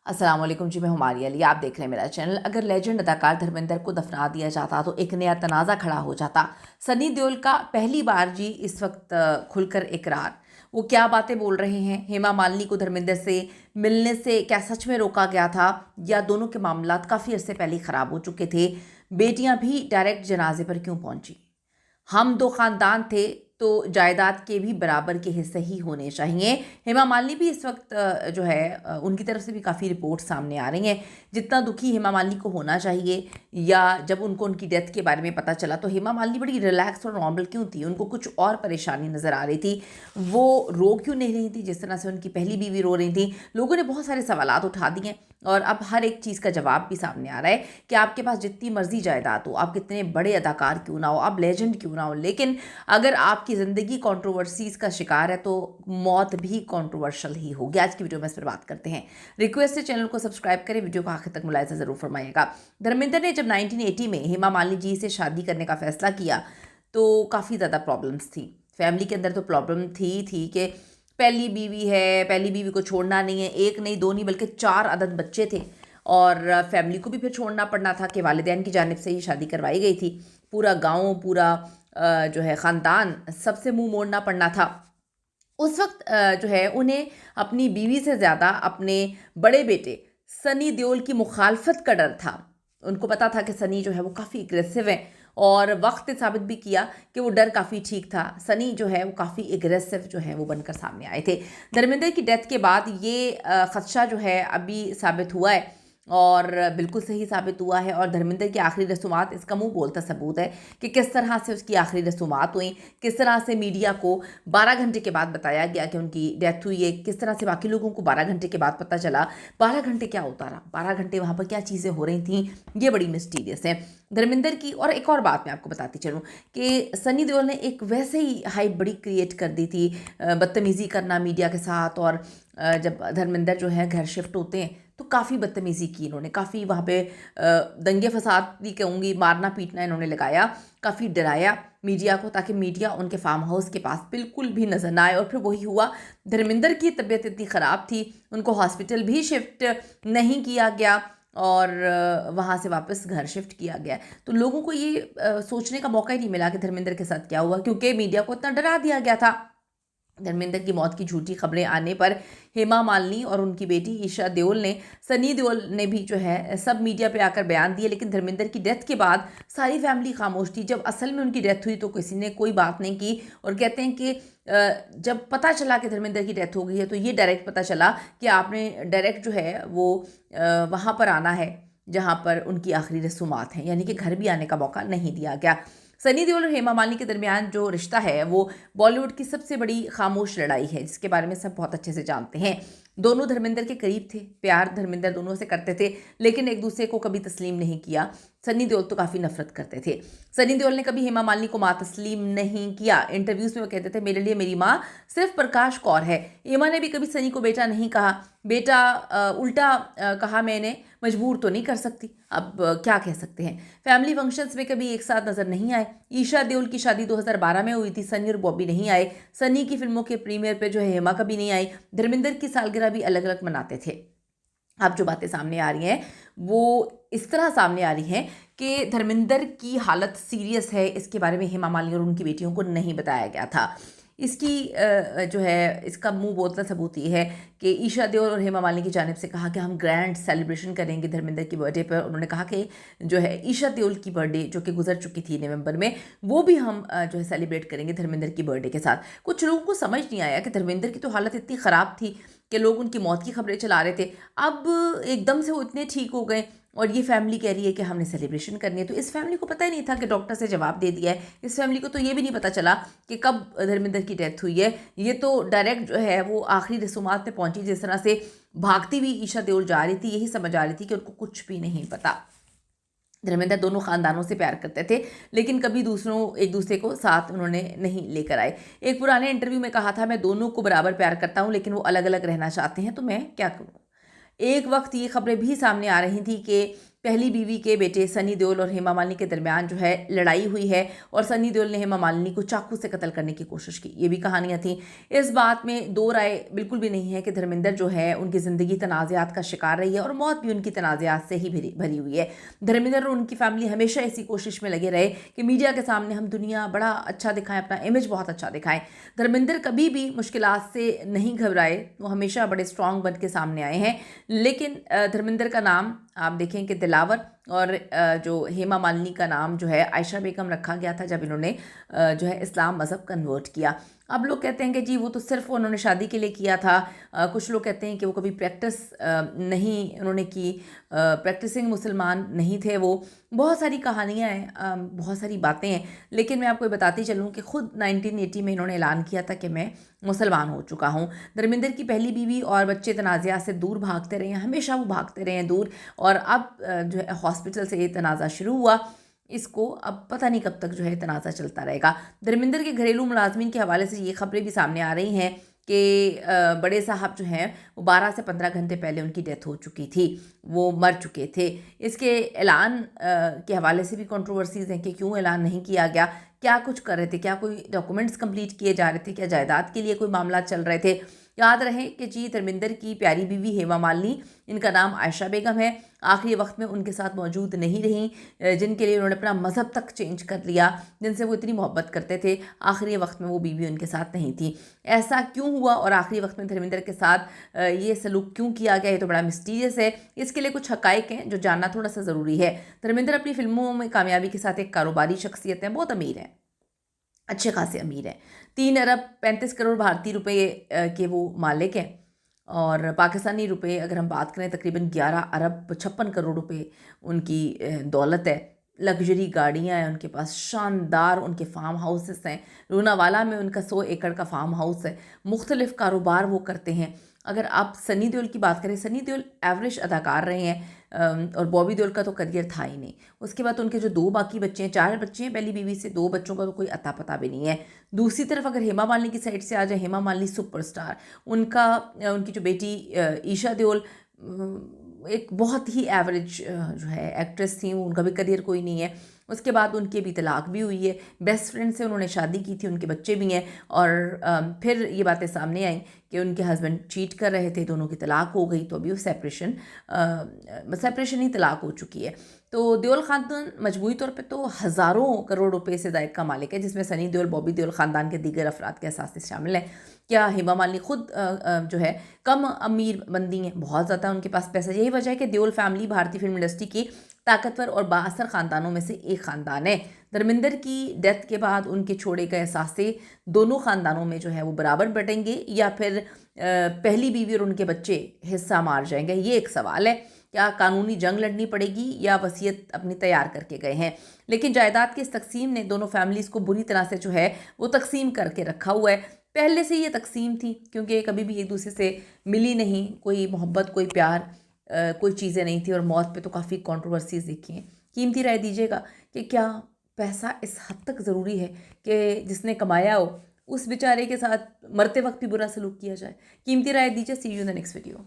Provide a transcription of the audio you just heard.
अस्सलाम वालेकुम जी, मैं हुमारी अली। आप देख रहे हैं मेरा चैनल। अगर लेजेंड अदाकार धर्मेंद्र को दफना दिया जाता तो एक नया तनाज़ा खड़ा हो जाता। सनी देओल का पहली बार जी इस वक्त खुलकर इकरार। वो क्या बातें बोल रहे हैं? हेमा मालिनी को धर्मेंद्र से मिलने से क्या सच में रोका गया था, या दोनों के मामलात काफ़ी अरसे पहले ख़राब हो चुके थे? बेटियां भी डायरेक्ट जनाजे पर क्यों पहुंची? हम दो खानदान थे तो जायदाद के भी बराबर के हिस्से ही होने चाहिए। हेमा मालिनी भी इस वक्त जो है उनकी तरफ से भी काफ़ी रिपोर्ट सामने आ रही हैं। जितना दुखी हेमा मालिनी को होना चाहिए, या जब उनको उनकी डेथ के बारे में पता चला तो हेमा मालिनी बड़ी रिलैक्स और नॉर्मल क्यों थी? उनको कुछ और परेशानी नज़र आ रही थी। वो रो क्यों नहीं रही थी जिस तरह से उनकी पहली बीवी रो रही थी? लोगों ने बहुत सारे सवालात उठा दिए और अब हर एक चीज़ का जवाब भी सामने आ रहा है कि आपके पास जितनी मर्जी जायदाद हो, आप कितने बड़े अदाकार क्यों ना हो, आप लेजेंड क्यों ना हो, लेकिन अगर आपकी ज़िंदगी कंट्रोवर्सीज़ का शिकार है तो मौत भी कंट्रोवर्शियल ही होगी। आज की वीडियो में इस पर बात करते हैं। रिक्वेस्ट है चैनल को सब्सक्राइब करें, वीडियो को आखिर तक मुलाहिजा ज़रूर फरमाइएगा। धर्मेंद्र ने जब 1980 में हेमा मालिनी जी से शादी करने का फैसला किया तो काफ़ी ज़्यादा प्रॉब्लम्स थी फैमिली के अंदर। तो प्रॉब्लम थी कि पहली बीवी है, पहली बीवी को छोड़ना नहीं है। एक नहीं, दो नहीं, बल्कि 4 अदद बच्चे थे और फैमिली को भी फिर छोड़ना पड़ना था कि वालिदैन की जानिब से ही शादी करवाई गई थी। पूरा गांव, पूरा जो है ख़ानदान, सबसे मुंह मोड़ना पड़ना था। उस वक्त जो है उन्हें अपनी बीवी से ज़्यादा अपने बड़े बेटे सनी देओल की मुखालफत का डर था। उनको पता था कि सनी जो है वो काफ़ी एग्रेसिव है, और वक्त ने साबित भी किया कि वो डर काफ़ी ठीक था। सनी जो है वो काफ़ी एग्रेसिव जो है वो बनकर सामने आए थे। धर्मेंद्र की डेथ के बाद ये खदशा जो है अभी साबित हुआ है, और बिल्कुल सही साबित हुआ है। और धर्मेंद्र की आखिरी रसूमात इसका मुंह बोलता सबूत है कि किस तरह से उसकी आखिरी रसूमात हुई, किस तरह से मीडिया को 12 घंटे के बाद बताया गया कि उनकी डेथ हुई है, किस तरह से बाकी लोगों को 12 घंटे के बाद पता चला। 12 घंटे क्या होता रहा, 12 घंटे वहाँ पर क्या चीज़ें हो रही थी, ये बड़ी मिस्टीरियस है धर्मेंद्र की। और एक और बात मैं आपको बताती चलूँ कि सनी देओल ने एक वैसे ही हाइप बड़ी क्रिएट कर दी थी, बदतमीज़ी करना मीडिया के साथ। और जब धर्मेंद्र जो है घर शिफ्ट होते हैं तो काफ़ी बदतमीज़ी की इन्होंने, काफ़ी वहाँ पे दंगे फसाद भी कहूँगी, मारना पीटना इन्होंने लगाया, काफ़ी डराया मीडिया को, ताकि मीडिया उनके फार्म हाउस के पास बिल्कुल भी नजर ना आए। और फिर वही हुआ। धर्मेंद्र की तबीयत इतनी ख़राब थी, उनको हॉस्पिटल भी शिफ्ट नहीं किया गया और वहाँ से वापस घर शिफ्ट किया गया। तो लोगों को ये सोचने का मौका ही नहीं मिला कि धर्मेंद्र के साथ क्या हुआ, क्योंकि मीडिया को इतना डरा दिया गया था। धर्मेंद्र की मौत की झूठी खबरें आने पर हेमा मालिनी और उनकी बेटी ईशा देओल ने, सनी देओल ने भी जो है सब मीडिया पे आकर बयान दिए। लेकिन धर्मेंद्र की डेथ के बाद सारी फैमिली खामोश थी। जब असल में उनकी डेथ हुई तो किसी ने कोई बात नहीं की। और कहते हैं कि जब पता चला कि धर्मेंद्र की डेथ हो गई है तो ये डायरेक्ट पता चला कि आपने डायरेक्ट जो है वो वहाँ पर आना है जहाँ पर उनकी आखिरी रसूमात हैं, यानी कि घर भी आने का मौका नहीं दिया गया। सनी देओल और हेमा मालिनी के दरमियान जो रिश्ता है वो बॉलीवुड की सबसे बड़ी खामोश लड़ाई है, जिसके बारे में सब बहुत अच्छे से जानते हैं। दोनों धर्मेंद्र के करीब थे, प्यार धर्मेंद्र दोनों से करते थे, लेकिन एक दूसरे को कभी तस्लीम नहीं किया। सनी देओल तो काफ़ी नफरत करते थे। सनी देओल ने कभी हेमा मालिनी को माँ तस्लीम नहीं किया। इंटरव्यूज़ में वो कहते थे मेरे लिए मेरी माँ सिर्फ प्रकाश कौर है। हेमा ने भी कभी सनी को बेटा नहीं कहा। बेटा उल्टा कहा मैंने, मजबूर तो नहीं कर सकती, अब क्या कह सकते हैं। फैमिली फंक्शंस में कभी एक साथ नजर नहीं आए। ईशा देओल की शादी 2012 में हुई थी, सनी और बॉबी नहीं आए। सनी की फिल्मों के प्रीमियर पे जो है हेमा कभी नहीं आई। धर्मेंद्र की सालगिरह भी अलग अलग मनाते थे। अब जो बातें सामने आ रही हैं वो इस तरह सामने आ रही हैं कि धर्मेंद्र की हालत सीरियस है, इसके बारे में हेमा मालिनी और उनकी बेटियों को नहीं बताया गया था। इसकी जो है इसका मुंह बोलता सबूत ये है कि ईशा देओल और हेमा मालिनी की जानिब से कहा कि हम ग्रैंड सेलिब्रेशन करेंगे धर्मेंद्र की बर्थडे पर। उन्होंने कहा कि जो है ईशा देओल की बर्थडे जो कि गुजर चुकी थी नवंबर में, वो भी हम जो है सेलिब्रेट करेंगे धर्मेंद्र की बर्थडे के साथ। कुछ लोगों को समझ नहीं आया कि धर्मेंद्र की तो हालत इतनी ख़राब थी कि लोग उनकी मौत की खबरें चला रहे थे, अब एकदम से वो इतने ठीक हो गए और ये फैमिली कह रही है कि हमने सेलिब्रेशन करनी है। तो इस फैमिली को पता ही नहीं था कि डॉक्टर से जवाब दे दिया है। इस फैमिली को तो ये भी नहीं पता चला कि कब धर्मेंद्र की डेथ हुई है। ये तो डायरेक्ट जो है वो आखिरी रसूमात में पहुंची, जिस तरह से भागती हुई ईशा देओल जा रही थी, यही समझ आ रही थी कि उनको कुछ भी नहीं पता। धर्मेंद्र दोनों खानदानों से प्यार करते थे, लेकिन कभी एक दूसरे को साथ उन्होंने नहीं लेकर आए। एक पुराने इंटरव्यू में कहा था, मैं दोनों को बराबर प्यार करता हूँ लेकिन वो अलग अलग रहना चाहते हैं, तो मैं क्या करूँ। एक वक्त ये खबरें भी सामने आ रही थी कि पहली बीवी के बेटे सनी देओल और हेमा मालिनी के दरमियान जो है लड़ाई हुई है और सनी देओल ने हेमा मालिनी को चाकू से कत्ल करने की कोशिश की। ये भी कहानियां थी। इस बात में दो राय बिल्कुल भी नहीं है कि धर्मेंद्र जो है उनकी ज़िंदगी तनाज़ात का शिकार रही है और मौत भी उनकी तनाज़ात से ही भरी हुई है। धर्मेंद्र और उनकी फैमिली हमेशा इसी कोशिश में लगे रहे कि मीडिया के सामने हम दुनिया बड़ा अच्छा दिखाएं, अपना इमेज बहुत अच्छा दिखाएं। धर्मेंद्र कभी भी मुश्किलात से नहीं घबराए, वो हमेशा बड़े स्ट्रांग बन के सामने आए हैं। लेकिन धर्मेंद्र का नाम आप देखें कि दिलावर और जो हेमा मालिनी का नाम जो है आयशा बेगम रखा गया था जब इन्होंने जो है इस्लाम मज़हब कन्वर्ट किया। अब लोग कहते हैं कि जी वो तो सिर्फ उन्होंने शादी के लिए किया था। कुछ लोग कहते हैं कि वो कभी प्रैक्टिस नहीं उन्होंने की, प्रैक्टिसिंग मुसलमान नहीं थे वो। बहुत सारी कहानियाँ हैं, बहुत सारी बातें हैं। लेकिन मैं आपको बताती चलूँ कि ख़ुद 1980 में इन्होंने ऐलान किया था कि मैं मुसलमान हो चुका हूँ। धर्मेंद्र की पहली बीवी और बच्चे तनाज़ा से दूर भागते रहे हैं, हमेशा वो भागते रहे हैं दूर। और अब जो है हॉस्पिटल से ये तनाज़ा शुरू हुआ, इसको अब पता नहीं कब तक जो है तनाज़ा चलता रहेगा। धर्मेंद्र के घरेलू मुलाजमीन के हवाले से ये खबरें भी सामने आ रही हैं कि बड़े साहब जो हैं वो 12 से 15 घंटे पहले उनकी डेथ हो चुकी थी, वो मर चुके थे। इसके ऐलान के हवाले से भी कंट्रोवर्सीज़ हैं कि क्यों ऐलान नहीं किया गया, क्या कुछ कर रहे थे, क्या कोई डॉक्यूमेंट्स कंप्लीट किए जा रहे थे, क्या जायदाद के लिए कोई मामला चल रहे थे। याद रहे कि जी धर्मेंद्र की प्यारी बीवी हेमा मालिनी, इनका नाम आयशा बेगम है, आखिरी वक्त में उनके साथ मौजूद नहीं रहीं, जिनके लिए उन्होंने अपना मज़हब तक चेंज कर लिया, जिनसे वो इतनी मोहब्बत करते थे, आखिरी वक्त में वो बीवी उनके साथ नहीं थी। ऐसा क्यों हुआ और आखिरी वक्त में धर्मेंद्र के साथ ये सलूक क्यों किया गया, ये तो बड़ा मिस्टीरियस है। इसके लिए कुछ हक़ाइक़ हैं जो जानना थोड़ा सा ज़रूरी है। धर्मेंद्र अपनी फिल्मों में कामयाबी के साथ एक कारोबारी शख्सियत है, बहुत अमीर है, अच्छे खासे अमीर हैं। 3 अरब 35 करोड़ भारतीय रुपए के वो मालिक हैं। और पाकिस्तानी रुपए अगर हम बात करें तकरीबन 11 अरब 56 करोड़ रुपए उनकी दौलत है। लग्जरी गाड़ियाँ हैं उनके पास, शानदार उनके फार्म हाउसेस हैं। लोनावाला में उनका 100 एकड़ का फार्म हाउस है। मुख्तलिफ़ कारोबार वो करते हैं। अगर आप सनी देओल की बात करें, सनी देओल एवरेज अदाकार रहे हैं, और बॉबी देओल का तो करियर था ही नहीं। उसके बाद उनके जो 2 बाकी बच्चे हैं, 4 बच्चे हैं पहली बीवी से, 2 बच्चों का तो कोई अता पता भी नहीं है। दूसरी तरफ अगर हेमा मालिनी की साइड से आ जाए, हेमा मालिनी सुपरस्टार, उनकी जो बेटी ईशा देओल एक बहुत ही एवरेज जो है एक्ट्रेस थी, उनका भी करियर कोई नहीं है। उसके बाद उनकी अभी तलाक भी हुई है, बेस्ट फ्रेंड से उन्होंने शादी की थी, उनके बच्चे भी हैं। और फिर ये बातें सामने आई कि उनके हस्बैंड चीट कर रहे थे, दोनों की तलाक हो गई, तो अभी वो सेपरेशन ही तलाक हो चुकी है। तो देओल ख़ानदान मजमूई तौर पे तो हज़ारों करोड़ रुपए से ज़ायद का मालिक है, जिसमें सनी देओल, बॉबी देओल, ख़ानदान के दीगर अफराद के असासे शामिल हैं। क्या हेमा मालिनी खुद जो है कम अमीर बंदी हैं, बहुत ज़्यादा उनके पास पैसा। यही वजह है कि देओल फैमिली भारतीय फिल्म इंडस्ट्री की ताकतवर और बाअसर ख़ानदानों में से एक ख़ानदान है। धर्मेंद्र की डेथ के बाद उनके छोड़े गए असासे दोनों ख़ानदानों में जो है वो बराबर बटेंगे या फिर पहली बीवी और उनके बच्चे हिस्सा मार जाएंगे, ये एक सवाल है। क्या कानूनी जंग लड़नी पड़ेगी या वसीयत अपनी तैयार करके गए हैं। लेकिन जायदाद की इस तकसीम ने दोनों फैमिलीज़ को बुरी तरह से जो है वो तकसीम करके रखा हुआ है। पहले से ये तकसीम थी क्योंकि कभी भी एक दूसरे से मिली नहीं, कोई मोहब्बत, कोई प्यार, कोई चीज़ें नहीं थी। और मौत पे तो काफ़ी कंट्रोवर्सीज़ देखी हैं। कीमती राय दीजिएगा कि क्या पैसा इस हद तक ज़रूरी है कि जिसने कमाया हो उस बेचारे के साथ मरते वक्त भी बुरा सलूक किया जाए। कीमती राय दीजिए। See you in the next video.